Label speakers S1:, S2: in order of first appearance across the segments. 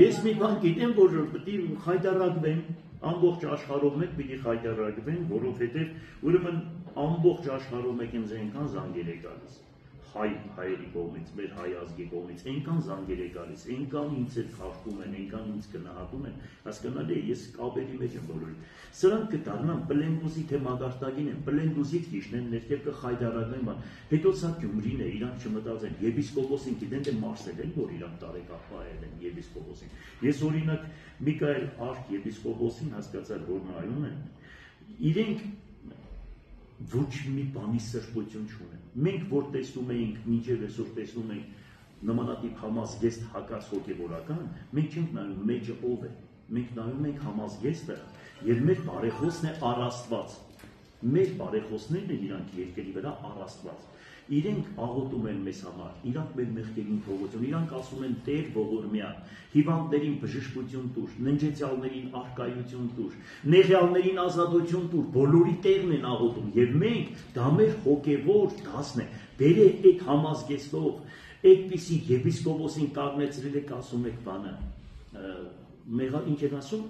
S1: Ես մի բան գիտեմ, որ պիտի խայտարակվեն, ամբողջ աշխարհով մեկ պիտի խայտարակվեն, որովհետև ուրեմն ամբողջ աշխարհով մեկ ինձ այնքան զանգեր է գալիս, հայերի կողմից, մեր հայ ազգի կողմից, այնքան զանգեր է գալիս, այնքան ինձ հետ խախտում են, այնքան ինձ գնահատում են, հասկանալի է, ես կապերի մեջ եմ բոլորին։ Սրանք կդառնան Պլենդուզի թե մագարտագին են, Պլենդուզից քիչնեն ներքև կխայտարակվեն բան։ Հետո սա Գյումրին է, իրանք չմտածեն, եպիսկոպոսին գիտեն թե Մարսել են, որ իրանք տարեկապահել են եպիսկոպոսին։ Ես օրինակ Միքայել Արք եպիսկոպոսին հասկացար, որ նայում են, իրենք ոչ մի բանի սրբություն չունեն։ Մենք որ տեսնում էինք, մինչև այսօր տեսնում ենք նմանատիպ համազգեստ հակած հոգևորական, մենք չենք նայում մեջը ով է, մենք նայում ենք համազգեստը եւ մեր բարեխոսն է առաստված։ Մեր բարեխոսներն են իրանք երկրի վրա առաստված։ Իրենք աղոթում են մեզ համար, իրանք մեր մեղքերին թողություն, իրանք ասում են Տեր ողորմյա, հիվանդներին բժշկություն տուր, ննջեցյալներին առկայություն տուր, նեղյալներին ազատություն տուր, բոլորի Տերն են աղոթում եւ մենք դա մեր հոգեվոր դասն է։ Բերե այդ համազգեստով, այդպիսի եպիսկոպոսին կանգնեցրել եք ասում եք բանը, ինչ են ասում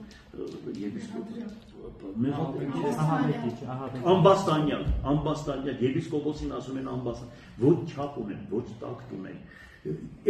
S1: ամբաստանյալ, եպիսկոպոսին ասում են ամբաստանյալ, ոչ չափ ունեն, ոչ տակտ ունեն,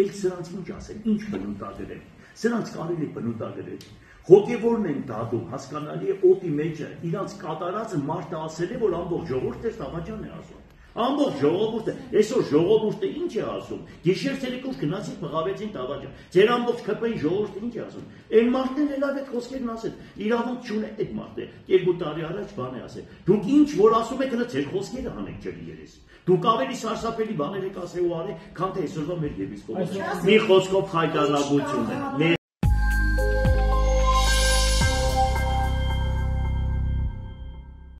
S1: էլ սրանց ինչ ասեն, ինչ բնութագրեն, սրանց կարելի է բնութագրել, հոգևորն են դադում, հասկանալի է օդի մեջը, իրանց կատարածը մարդը ասել է, որ ամբողջ ժողովուրդը Տավաջան է ասում, ամբողջ ժողովուրդը, այսօր ժողովուրդը ինչ է ասում, գիշեր ցերեկով գնացին մղավեցին Տավաջան, ձեր ամբողջ ԿՊ-ի ժողովուրդը ինչ է ասում, այն մարդն էլ այդ խոսքերն ասել, իրավունք չունի այդ մարդը, 2 տարի առաջ բան է ասել, դուք ինչ որ ասում եք, ձեր խոսքերը հանեք ջրի երես, դուք ավելի սարսափելի բաներ եք ասել ու արել, քան թե այսօրվա մեր եպիսկոպոսը, մի խոսքով խայտարակություն է։